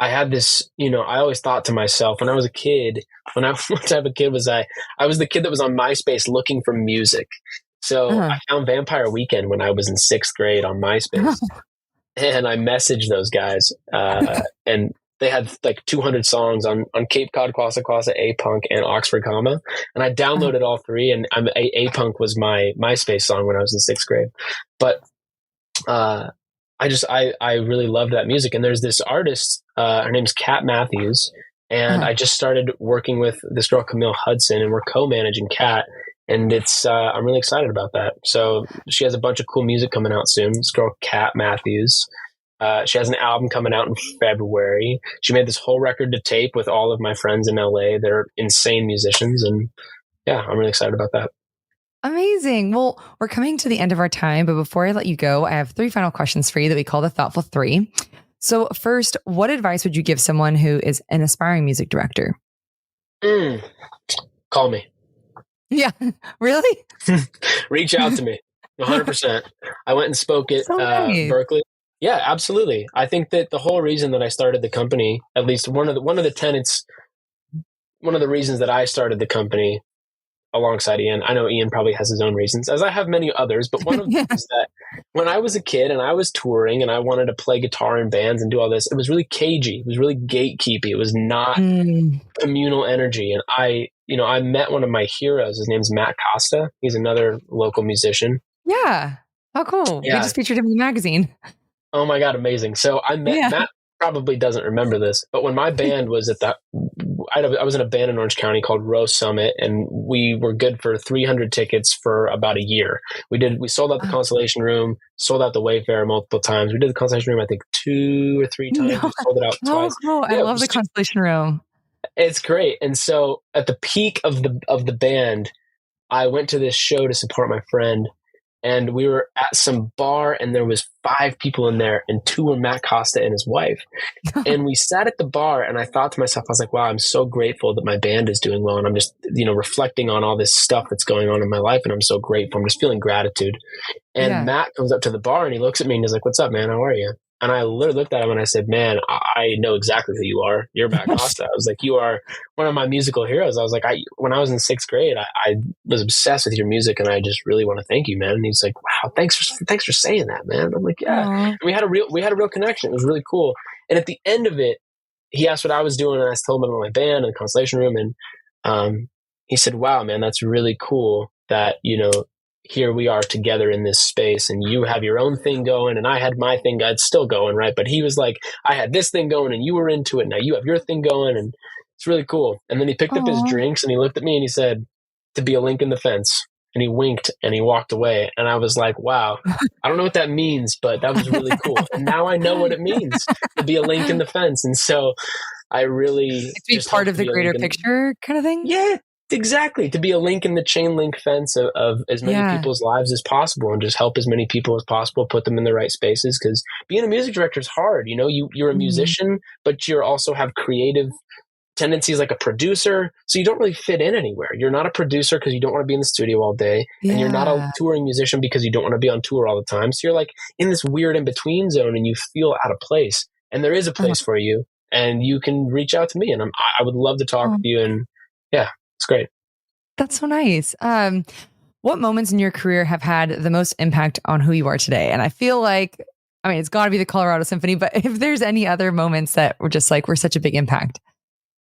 I had this, you know, I always thought to myself when I was a kid, what type of kid was I? I was the kid that was on MySpace looking for music. So I found Vampire Weekend when I was in 6th grade on MySpace. And I messaged those guys and they had like 200 songs on Cape Cod, Kwassa Kwassa, A-Punk, and Oxford Comma. And I downloaded all three, and A-Punk was my MySpace song when I was in 6th grade. But I really loved that music. And there's this artist, her name's Kat Matthews, and I just started working with this girl, Camille Hudson, and we're co-managing Kat. And it's I'm really excited about that. So she has a bunch of cool music coming out soon. This girl, Kat Matthews. She has an album coming out in February. She made this whole record to tape with all of my friends in LA. They're insane musicians. And yeah, I'm really excited about that. Amazing. Well, we're coming to the end of our time, but before I let you go, I have 3 final questions for you that we call the Thoughtful 3. So first, what advice would you give someone who is an aspiring music director? Call me. Yeah. Really? Reach out to me. 100%. I went and spoke at Berkeley. Yeah, absolutely. I think that the whole reason that I started the company, at least one of the tenets, one of the reasons that I started the company alongside Ian, I know Ian probably has his own reasons, as I have many others, but one of them is that when I was a kid and I was touring and I wanted to play guitar in bands and do all this, it was really cagey. It was really gatekeepy. It was not communal energy. And I met one of my heroes. His name's Matt Costa. He's another local musician. Yeah. Oh, cool. Yeah. We just featured him in the magazine. Oh my God, amazing. So I met Matt probably doesn't remember this, but when my band was I was in a band in Orange County called Rose Summit, and we were good for 300 tickets for about a year. We sold out the Constellation Room, sold out the Wayfarer multiple times. We did the Constellation Room, I think 2 or 3 times. We sold it out twice. Cool. I love the Constellation Room. It's great. And so at the peak of the band, I went to this show to support my friend. And we were at some bar, and there was 5 people in there, and 2 were Matt Costa and his wife. And we sat at the bar, and I thought to myself, I was like, wow, I'm so grateful that my band is doing well. And I'm just, reflecting on all this stuff that's going on in my life. And I'm so grateful. I'm just feeling gratitude. And Matt comes up to the bar, and he looks at me, and he's like, what's up, man? How are you? And I literally looked at him and I said, man, I know exactly who you are. You're Matt Costa. I was like, you are one of my musical heroes. I was like, when I was in 6th grade, I was obsessed with your music, and I just really want to thank you, man. And he's like, wow, thanks for saying that, man. I'm like, yeah. And we had a real connection. It was really cool. And at the end of it, he asked what I was doing, and I told him about my band and the Constellation Room. And he said, wow, man, that's really cool that, here we are together in this space, and you have your own thing going, and I had my thing. It's still going, right? But he was like, I had this thing going, and you were into it. Now you have your thing going. And It's really cool. And then he picked up his drinks and he looked at me and he said, to be a link in the fence. And he winked and he walked away. And I was like, wow, I don't know what that means, but that was really cool. And now I know what it means to be a link in the fence. And so I really to be part of the greater picture kind of thing. Yeah, exactly. To be a link in the chain link fence of as many people's lives as possible and just help as many people as possible, put them in the right spaces. Because being a music director is hard. You know, you're a musician, but you also have creative tendencies like a producer, so you don't really fit in anywhere. You're not a producer because you don't want to be in the studio all day, and you're not a touring musician because you don't want to be on tour all the time. So you're like in this weird in-between zone and you feel out of place. And there is a place for you, and you can reach out to me, and I would love to talk with you. And yeah, it's great. That's so nice. What moments in your career have had the most impact on who you are today? And I feel like, I mean, it's got to be the Colorado Symphony, but if there's any other moments that were just like, were such a big impact.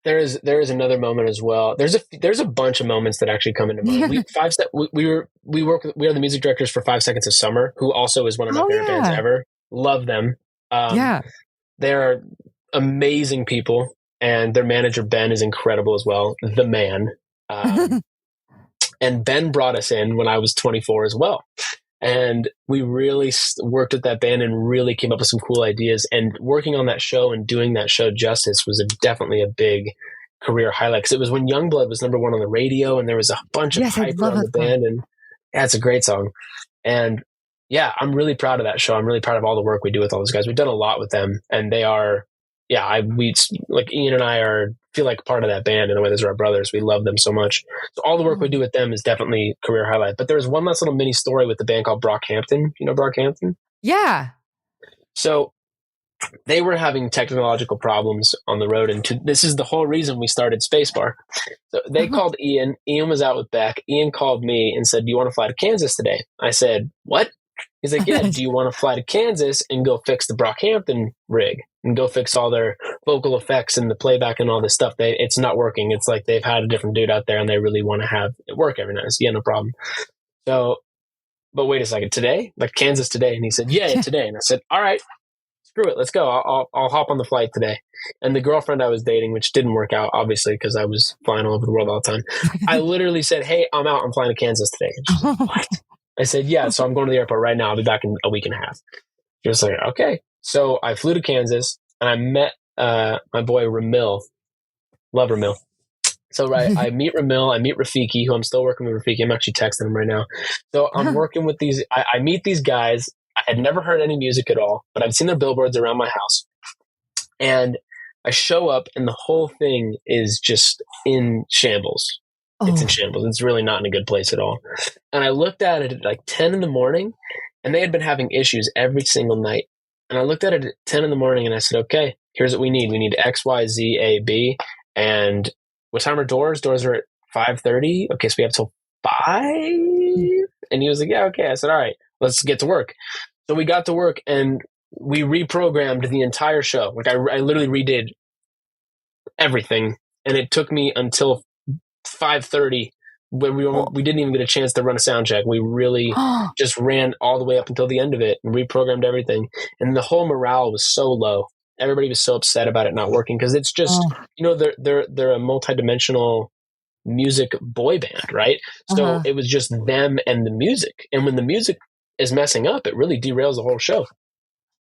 There is another moment as well. There's a bunch of moments that actually come into mind. We are the music directors for 5 Seconds of Summer, who also is one of my favorite bands ever. Love them. They're amazing people, and their manager Ben is incredible as well. The man. And Ben brought us in when I was 24 as well. And we really worked with that band and really came up with some cool ideas. And working on that show and doing that show justice was definitely a big career highlight. Because it was when Youngblood was #1 on the radio, and there was a bunch of hype on the band. And yeah, it's a great song. And yeah, I'm really proud of that show. I'm really proud of all the work we do with all those guys. We've done a lot with them, and they are, like Ian and I feel like part of that band in a way. Those are our brothers. We love them so much. So all the work we do with them is definitely career highlight. But there was one last little mini story with the band called Brockhampton. You know Brockhampton? Yeah. So they were having technological problems on the road. And this is the whole reason we started Spacebar. So they called Ian. Ian was out with Beck. Ian called me and said, do you want to fly to Kansas today? I said, what? He's like, yeah, do you want to fly to Kansas and go fix the Brockhampton rig and go fix all their vocal effects and the playback and all this stuff? It's not working. It's like they've had a different dude out there and they really want to have it work every night. Yeah, no problem. So, but wait a second, today? Like Kansas today? And he said, yeah, today. And I said, all right, screw it. Let's go. I'll hop on the flight today. And the girlfriend I was dating, which didn't work out, obviously, because I was flying all over the world all the time. I literally said, hey, I'm out. I'm flying to Kansas today. And she's like, what? I said, yeah, so I'm going to the airport right now. I'll be back in a week and a half. She was like, okay. So I flew to Kansas and I met my boy Ramil. Love Ramil. So I meet Ramil. I meet Rafiki, who I'm still working with Rafiki. I'm actually texting him right now. So I'm working with these. I meet these guys. I had never heard any music at all, but I've seen their billboards around my house. And I show up and the whole thing is just in shambles. It's in shambles. It's really not in a good place at all. And I looked at it at like 10 in the morning, and they had been having issues every single night. And I looked at it at 10 in the morning and I said, okay, here's what we need. We need X, Y, Z, A, B. And what time are doors? Doors are at 5:30. Okay, so we have till 5. And he was like, yeah, okay. I said, all right, let's get to work. So we got to work and we reprogrammed the entire show. Like I literally redid everything. And it took me until 5:30 when we didn't even get a chance to run a sound check. We really just ran all the way up until the end of it and reprogrammed everything. And the whole morale was so low. Everybody was so upset about it not working because it's just, they're a multi-dimensional music boy band, right? So it was just them and the music. And when the music is messing up, it really derails the whole show.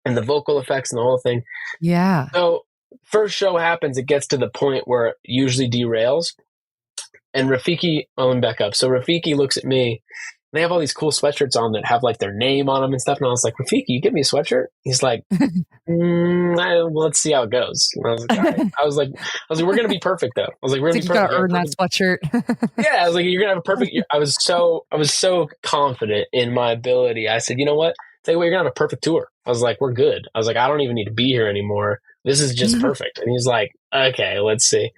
And the vocal effects and the whole thing. Yeah. So first show happens, it gets to the point where it usually derails. And Rafiki, let me back up. So Rafiki looks at me. They have all these cool sweatshirts on that have like their name on them and stuff. And I was like, Rafiki, you give me a sweatshirt? He's like, let's see how it goes. And I was like, all right. I was like, we're going to be perfect though. I was like, we're going to be perfect. You got to earn that sweatshirt. Yeah. I was like, you're going to have a perfect year. I was so confident in my ability. I said, you know what? Tell you what, you're going to have a perfect tour. I was like, we're good. I was like, I don't even need to be here anymore. This is just perfect. And he's like, okay, let's see.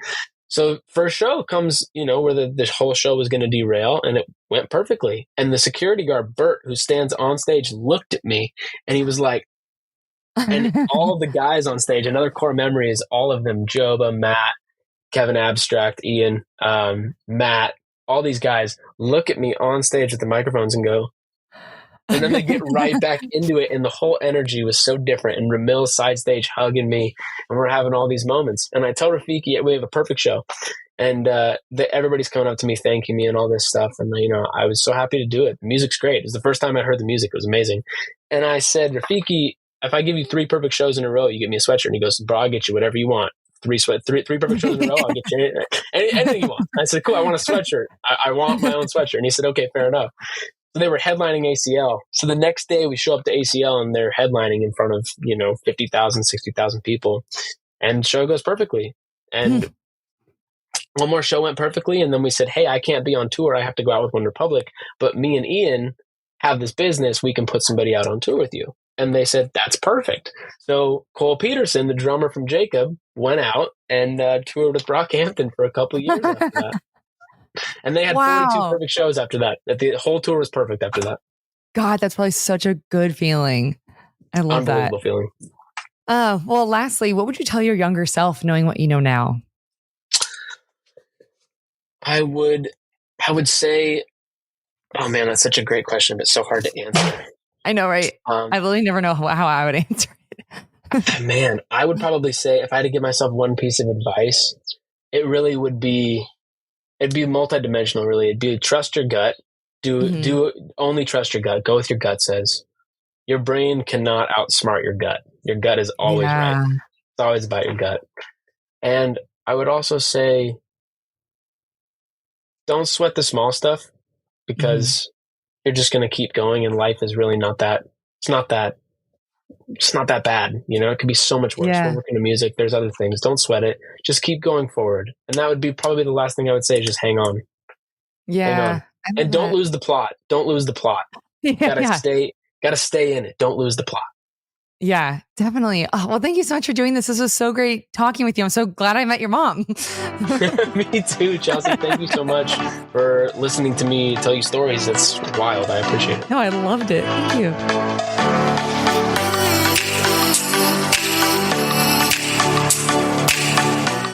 So first show comes, where the whole show was going to derail, and it went perfectly. And the security guard, Bert, who stands on stage, looked at me and he was like, and all of the guys on stage, another core memory is all of them, Joba, Matt, Kevin Abstract, Ian, Matt, all these guys look at me on stage with the microphones and go, And then they get right back into it. And the whole energy was so different. And Ramil's side stage hugging me. And we're having all these moments. And I tell Rafiki, we have a perfect show. And everybody's coming up to me, thanking me and all this stuff. And, I was so happy to do it. The music's great. It was the first time I heard the music. It was amazing. And I said, Rafiki, if I give you 3 perfect shows in a row, you get me a sweatshirt. And he goes, bro, I'll get you whatever you want. 3 perfect shows in a row, I'll get you anything you want. I said, cool, I want a sweatshirt. I want my own sweatshirt. And he said, okay, fair enough. So they were headlining ACL. So the next day we show up to ACL and they're headlining in front of, 50,000, 60,000 people. And the show goes perfectly. And one more show went perfectly. And then we said, hey, I can't be on tour. I have to go out with OneRepublic. But me and Ian have this business. We can put somebody out on tour with you. And they said, that's perfect. So Cole Peterson, the drummer from Jacob, went out and toured with Brockhampton for a couple of years after that. And they had 42 perfect shows after that. The whole tour was perfect after that. God, that's probably such a good feeling. I love that. Unbelievable feeling. Well, lastly, what would you tell your younger self knowing what you know now? I would say, oh man, that's such a great question, but so hard to answer. I know, right? I really never know how I would answer it. Man, I would probably say if I had to give myself one piece of advice, it really would be, it'd be multidimensional, really. It'd be trust your gut. Do only trust your gut. Go with your gut says. Your brain cannot outsmart your gut. Your gut is always right. It's always about your gut. And I would also say, don't sweat the small stuff because you're just going to keep going, and life is really not that. It's not that bad. It could be so much worse. We're working in music. There's other things. Don't sweat it. Just keep going forward. And that would be probably the last thing I would say. Just hang on. Yeah. Hang on. And don't lose the plot. Don't lose the plot. Gotta stay in it. Don't lose the plot. Yeah, definitely. Oh, well, thank you so much for doing this. This was so great talking with you. I'm so glad I met your mom. Me too, Chelsea. Thank you so much for listening to me tell you stories. That's wild. I appreciate it. No, I loved it. Thank you.